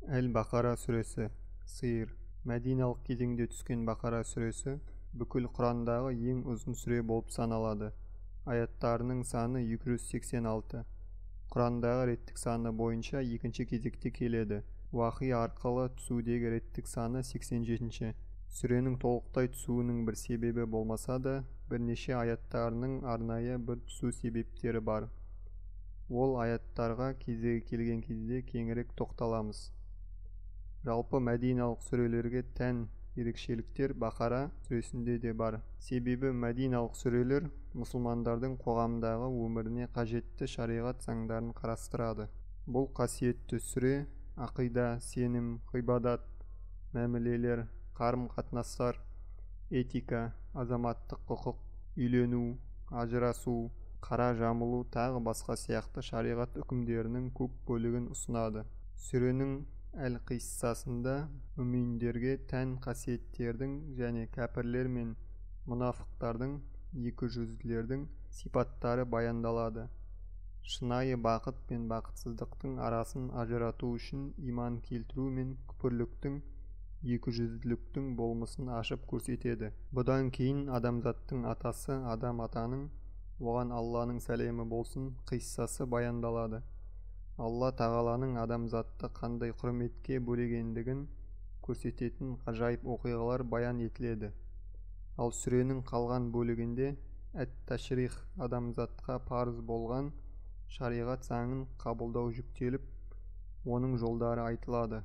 Әл-Бақара сүресі, сиыр. Мәдиналық кезеңде түскен Бақара сүресі бүкіл Құрандағы ең ұзын сүре болып саналады. Аяттарының саны 286. Құрандағы реттік саны бойынша екінші кезекте келеді. Уахи арқылы түсудегі реттік саны 87. Сүренің толықтай түсуінің бір себебі болмаса да, бірнеше аяттарының арнайы бір түсу себептері бар. Ол аяттарға кезегі келген кезде кеңірек тоқталамыз. Жалпы мәдиналық сүрелерге тән ерекшеліктер Бақара сүресінде де бар. Себебі мәдиналық сүрелер мұсылмандардың қоғамдағы өміріне қажетті шариғат заңдарын қарастырады. Бұл қасиетті сүре ақида, сенім, ғибадат, мәмілелер, қарым-қатынастар, этика, азаматтық құқық, үйлену, ажырасу, қара жамылу тағы басқа сияқты шариғат үкімдерінің көп бөлігін ұсынады. Сүренің әл-қиссасында мүминдерге тән қасиеттердің және кәпірлер мен мұнафықтардың, екіжүзділердің сипаттары баяндалады. Шынайы бақыт пен бақытсыздықтың арасын ажырату үшін иман келтіру мен күпірліктің, екіжүзділіктің болмысын ашып көрсетеді. Бұдан кейін адамзаттың атасы Адам атаның, оған Алланың сәлемі болсын, қиссасы баяндалады. Алла тағаланың адамзатты қандай құрметке бөлегендігін көрсететін ғажайып оқиғалар баян етіледі. Ал сүренің қалған бөлігінде әт-ташрих адамзатқа парыз болған шариғат заңын қабылдау жүктеліп, оның жолдары айтылады.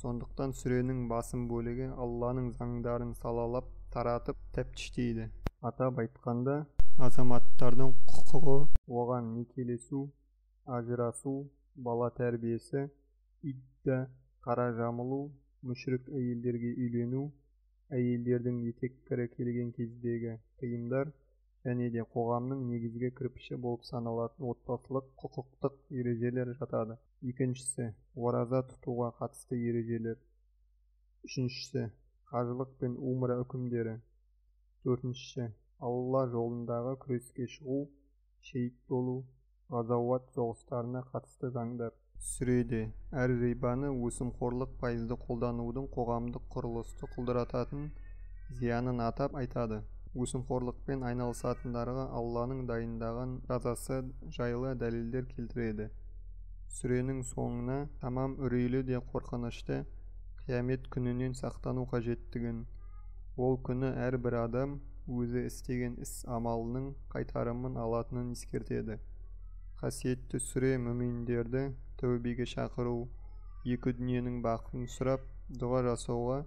Сондықтан сүренің басым бөлігі Алланың заңдарын салалап, таратып, тәптіштейді. Атап айтқанда, азаматтардың құқығы, оған некелесу, ажырасу, бала тәрбиесі, идда, қара жамылу, мүшрік әйелдерге үйлену, әйелдердің етеккірі келген кездегі тыйымдар және де қоғамның негізгі кірпіші болып саналатын отбасылық құқықтық ережелер жатады. Екіншісі, ораза тұтуға қатысты ережелер. Үшіншісі, қажылық пен умра үкімдері. Төртіншісі, Алла жолындағы күреске шығу, шейіт болу, ғазауат соғыстарына қатысты заңдар. Сүреде әр рибаны, өсімқорлық пайызды қолданудың қоғамдық құрылысты құлдырататын зиянын атап айтады. Өсімқорлықпен айналысатындарға Алланың дайындаған жазасы жайлы дәлелдер келтіреді. Сүренің соңына тамам үрейлі де қорқынышты қиямет күнінен сақтану қажеттігін, ол күні әрбір адам өзі істеген іс-амалының қайтарымын алатынын ескертеді. Қасиетті сүре мүминдерді тәубеге шақыру, екі дүниенің бақытын сұрап, дұға жасауға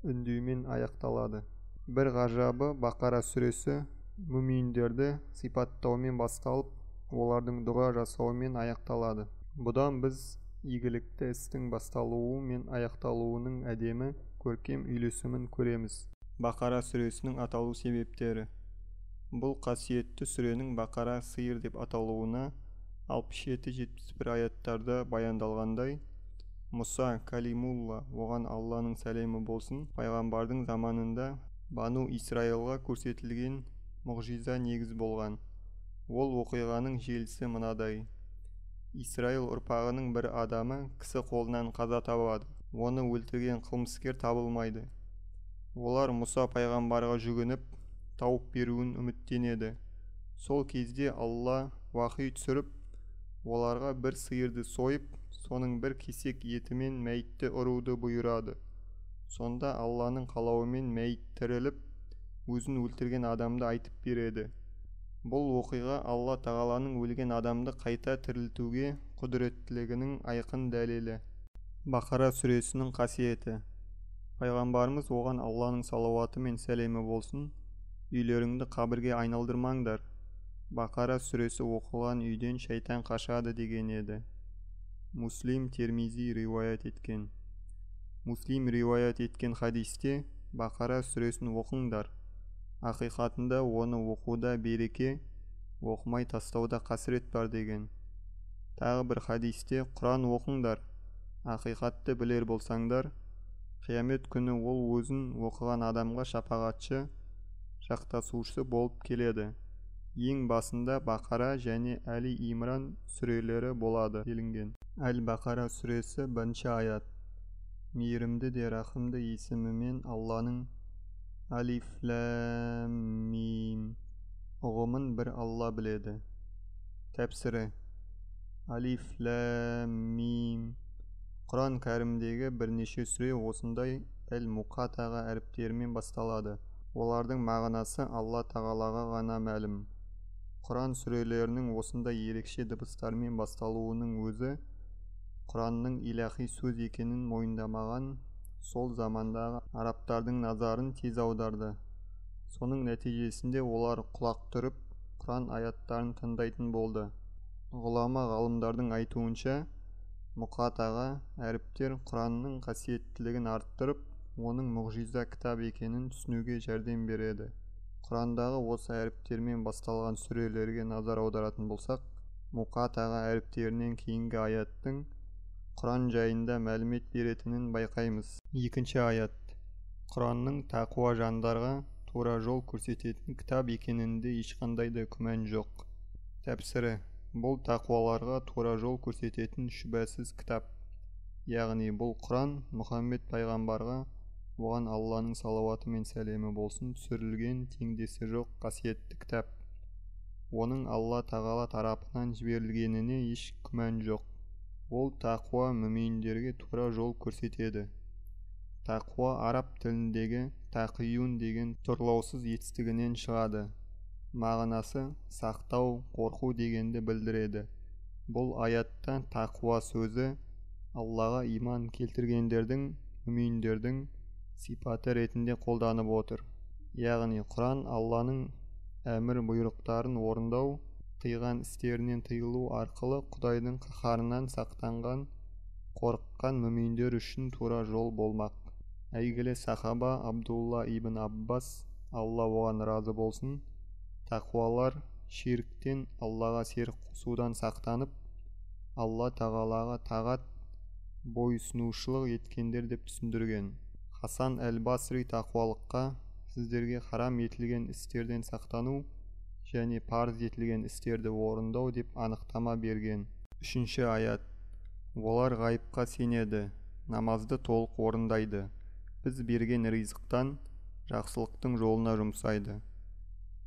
үндеумен аяқталады. Бір ғажабы, Бақара сүресі мүминдерді сипаттаумен басталып, олардың дұға жасауымен аяқталады. Бұдан біз игілікті істің басталуы мен аяқталуының әдемі, көркем үйлесімін көреміз. Бақара сүресінің аталу себептері. Бұл қасиетті сүренің Бақара сиыр деп аталуына 67-71 аяттарда баяндалғандай, Мұса Калимулла, оған Алланың сәлемі болсын, пайғамбардың заманында Бану Исраилға көрсетілген мұғжиза негіз болған. Ол оқиғаның желісі мынадай. Исраил ұрпағының бір адамы кісі қолынан қаза табады. Оны өлтірген қылмыскер табылмайды. Олар Мұса пайғамбарға жүгініп, тауып беруін үміттенеді. Сол кезде Алла уахи түсіріп, оларға бір сиырды сойып, соның бір кесек етімен мәйітті ұруды бұйырады. Сонда Алланың қалауымен мәйіт тіріліп, өзін өлтірген адамды айтып береді. Бұл оқиға Алла тағаланың өлген адамды қайта тірілтуге құдіреттілігінің айқын дәлелі. Бақара сүресінің қасиеті. Пайғамбарымыз оған Алланың салауаты мен сәлемі болсын, үйлеріңді қабірге айналдырмаңдар. Бақара сүресі оқылған үйден шайтан қашады деген еді. Муслим Термизи риуаят еткен. Муслим риуаят еткен хадисте Бақара сүресін оқыңдар. Ақиқатында оны оқуда береке, оқымай тастауда қасірет бар деген. Тағы бір хадисте Құран оқыңдар. Ақиқатты білер болсаңдар, қиямет күні ол өзін оқыған адамға шапағатшы, жақтасушы болып келеді. Ең басында Бақара және Әли Имран сүрелері болады делінген. Әл-Бақара сүресі 1 аят. мейірімді де рахымды есімімен Алланың. Алиф лам мим. Ұғымын бір Алла біледі. Тәпсірі. Алиф лам мим. Құран кәрімдегі бірнеше сүре осындай әл-муқатаға әріптерімен басталады. Олардың мағынасы Алла тағалаға ғана мәлім. Құран сүрелерінің осындай ерекше дыбыстармен басталуының өзі Құранның илахи сөз екенін мойындамаған сол замандағы арабтардың назарын тез аударды. Соның нәтижесінде олар құлақ түріп, Құран аяттарын тыңдайтын болды. Ғұлама ғалымдардың айтуынша, мұқатаға әріптер Құранның қасиеттілігін арттырып, оның мұғжиза кітап екенін түсінуге жәрдем береді. Құрандағы осы әріптермен басталған сүрелерге назар аударатын болсақ, мұқатаға әріптерінен кейінгі аяттың Құран жайында мәлімет беретінін байқаймыз. Екінші аят. Құранның тақуа жандарға тура жол көрсететін кітап екенінде ешқандай да күмән жоқ. Тәпсірі. Бұл тақуаларға тура жол көрсететін шүбәсіз кітап. Яғни бұл Құран Мұхаммед пайғамбарға, оған Алланың салауаты мен сәлемі болсын, түсірілген теңдесі жоқ қасиетті кітап. Оның Алла тағала тарапынан жіберілгеніне еш күмән жоқ. Ол тақуа мүминдерге тура жол көрсетеді. Тақуа араб тіліндегі тақиюн деген тұрлаусыз етістігінен шығады. Мағынасы сақтау, қорқу дегенді білдіреді. Бұл аятта тақуа сөзі Аллаға иман келтіргендердің, мүминдердің сипаты ретінде қолданып отыр. Яғни Құран Алланың әмір бұйрықтарын орындау, тыйған істерінен тыйылу арқылы Құдайдың қаһарынан сақтанған, қорыққан мүминдер үшін тура жол болмақ. Әйгілі сахаба Абдулла ибн Аббас, Алла оған разы болсын, тақуалар ширктен, Аллаға серік қосудан сақтанып, Алла тағалаға тағат, бойсынушылық еткендер деп түсіндірген. Хасан әл-Басри тақуалыққа сіздерге харам етілген істерден сақтану және парыз етілген істерді орындау деп анықтама берген. Үшінші аят. Олар ғайыпқа сенеді, намазды толық орындайды, біз берген ризықтан жақсылықтың жолына жұмсайды.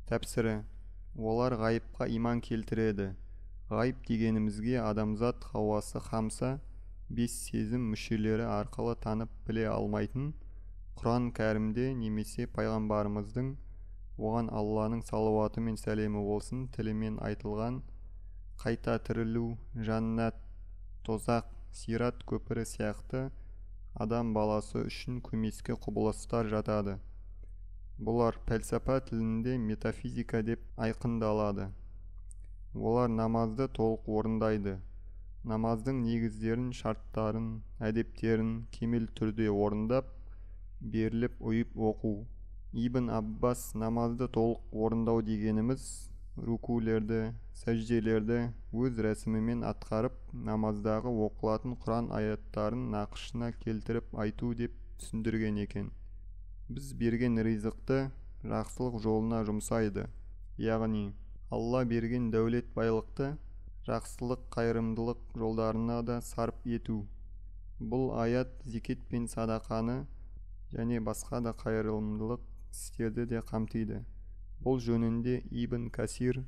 Тәпсірі. Олар ғайыпқа иман келтіреді. Ғайып дегенімізге адамзат хауасы хамса, 5 сезім мүшелері арқылы танып біле алмайтын, Құран кәрімде немесе пайғамбарымыздың, оған Алланың салауаты мен сәлемі болсын, тілімен айтылған қайта тірілу, жаннат, тозақ, сират көпірі сияқты адам баласы үшін көмескі құбылыстар жатады. Бұлар пәлсапа тілінде метафизика деп айқындалады. Олар намазды толық орындайды. Намаздың негіздерін, шарттарын, әдептерін кемел түрде орындап, беріліп ұйып оқу. Ибн Аббас намазды толық орындау дегеніміз рукулерді, сәжделерді өз рәсімімен атқарып, намаздағы оқылатын Құран аяттарын нақышына келтіріп айту деп түсіндірген екен. Біз берген ризықты жақсылық жолына жұмсайды. Яғни Алла берген дәулет байлықты жақсылық, қайырымдылық жолдарына да сарп ету. Бұл аят зекет пен садақаны және басқа да қайырымдылық істерді де қамтиды. Бұл жөнінде Ибн Касир,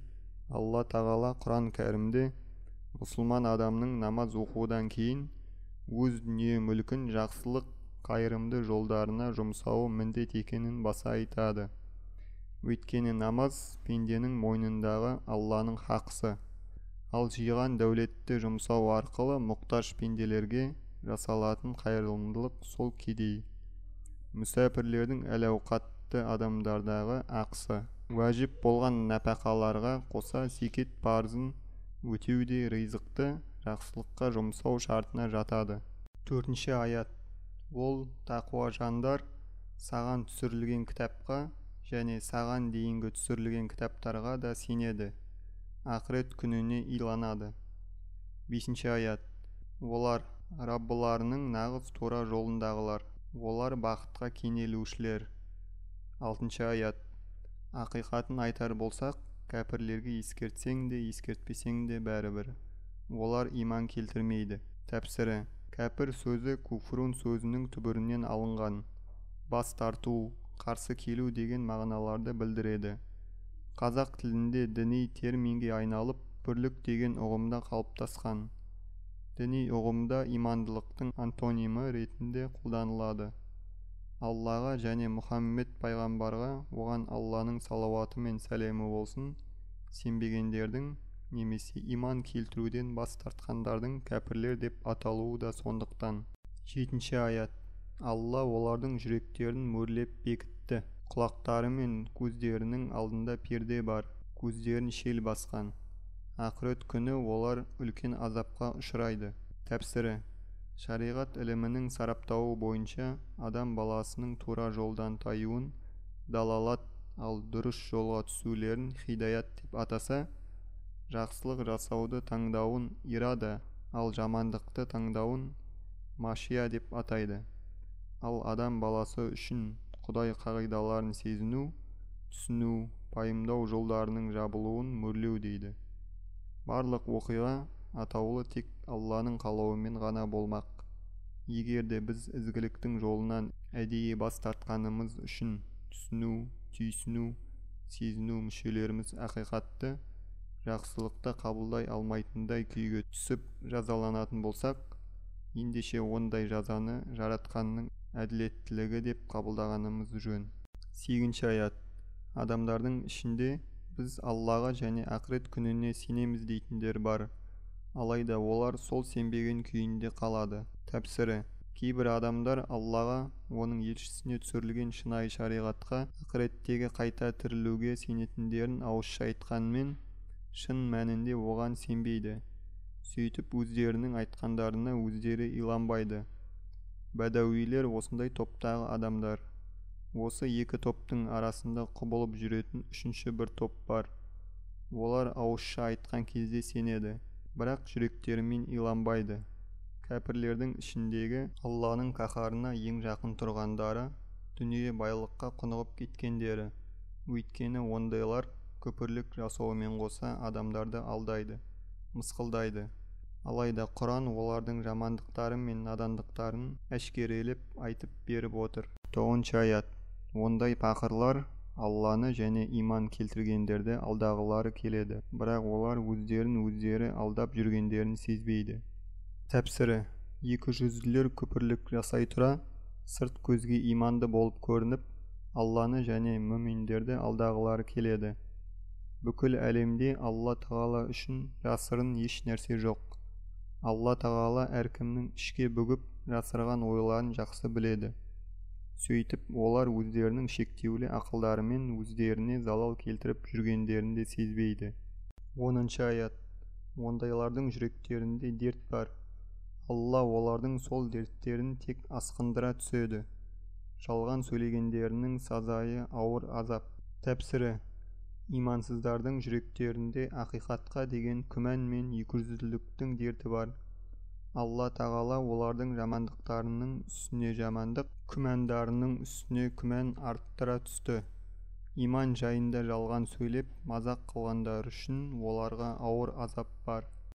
Алла тағала Құран кәрімде мұсылман адамның намаз оқудан кейін өз дүние мүлкін жақсылық, қайырымды жолдарына жұмсауы міндет екенін баса айтады. Өйткені намаз пенденің мойнындағы Алланың хақысы. Ал жиған дәулетті жұмсау арқылы мұқтаж пенделерге жасалатын қайырымдылық сол кедей. Мүсәпірлердің әл-ауқатты адамдардағы ақысы. Уәжіп болған нәпақаларға қоса зекет парызын өтеу де ризықты жақсылыққа жұмсау шартына жатады. Төртінші аят. Ол тақуа жандар саған түсірілген кітапқа және саған дейінгі түсірілген кітаптарға да сенеді, ақырет күніне иланады. Бесінші аят. Олар Раббыларының нағыз тура жолындағылар. Олар бақытқа кенелушілер. Алтыншы аят. Ақиқатын айтар болсақ, кәпірлерге ескертсең де, ескертпесең де бәрібір. Олар иман келтірмейді. Тәпсірі. Кәпір сөзі куфрун сөзінің түбірінен алынған. Бас тарту, қарсы келу деген мағыналарды білдіреді. Қазақ тілінде діни терминге айналып, бірлік деген ұғымда қалыптасқан. Діни ұғымда имандылықтың антонимі ретінде қолданылады. Аллаға және Мұхаммед пайғамбарға, оған Алланың салауаты мен сәлемі болсын, сенбегендердің немесе иман келтіруден бас тартқандардың кәпірлер деп аталуы да сондықтан. 7-ші аят. Алла олардың жүректерін мөрлеп бекітті. Құлақтары мен көздерінің алдында перде бар, көздерін шел басқан. Ақырет күні олар үлкен азапқа ұшырайды. Тәпсірі. Шариғат ілімінің сараптауы бойынша адам баласының тура жолдан таюын далалат, ал дұрыс жолға түсулерін хидаят деп атаса, жақсылық жасауды таңдауын ирада, ал жамандықты таңдауын машия деп атайды. Ал адам баласы үшін Құдай қағидаларын сезіну, түсіну, пайымдау жолдарының жабылуын мөрлеу дейді. Барлық оқиға атаулы тек Алланың қалауымен ғана болмақ. Егер де біз ізгіліктің жолынан әдейі бас тартқанымыз үшін түсіну, түйсіну, сезіну мүшелеріміз ақиқатты, жақсылықты қабылдай алмайтындай күйге түсіп жазаланатын болсақ, ендеше ондай жазаны жаратқанның әділеттілігі деп қабылдағанымыз жөн. 8-ші аят. Адамдардың ішінде біз Аллаға және ақырет күніне сенеміз дейтіндер бар. Алайда олар сол сенбеген күйінде қалады. Тәпсірі. Кейбір адамдар Аллаға, оның елшісіне түсірілген шынайы шариғатқа, ақыреттегі қайта тірілуге сенетіндерін ауызша айтқанмен, шын мәнінде оған сенбейді. Сөйтіп өздерінің айтқандарына өздері иланбайды. Бәдәуилер осындай топтағы адамдар. Осы екі топтың арасында құбылып жүретін үшінші бір топ бар. Олар ауызша айтқан кезде сенеді, бірақ жүректерімен иланбайды. Кәпірлердің ішіндегі Алланың қаһарына ең жақын тұрғандары дүние байлыққа құнығып кеткендері. Өйткені ондайлар күпірлік жасауымен қоса адамдарды алдайды, мысқылдайды. Алайда Құран олардың жамандықтары мен надандықтарын әшкерелеп айтып беріп отыр. 9-ші аят. Ондай пақырлар Алланы және иман келтіргендерді алдағылары келеді, бірақ олар өздері алдап жүргендерін сезбейді. Тәпсірі. Екіжүзділер күпірлік жасай тұра, сырт көзге иманды болып көрініп, Алланы және мүминдерді алдағылары келеді. Бүкіл әлемде Алла Тағала үшін жасырын еш нәрсе жоқ. Алла Тағала әркімнің ішке бүгіп жасырған ойларын жақсы біледі. Сөйтіп, олар өздерінің шектеулі ақылдарымен өздеріне залал келтіріп жүргендерін де сезбейді. 10-ші аят. Ондайлардың жүректерінде дерт бар. Алла олардың сол дерттерін тек асқындыра түседі. Жалған сөйлегендерінің сазайы ауыр азап. Тәпсірі. Имансыздардың жүректерінде ақиқатқа деген күмән мен екіжүзділіктің дерті бар. Алла Тағала олардың жамандықтарының үстіне жамандық, күмәндарының үстіне күмән арттыра түсті. Иман жайында жалған сөйлеп, мазақ қылғандар үшін оларға ауыр азап бар.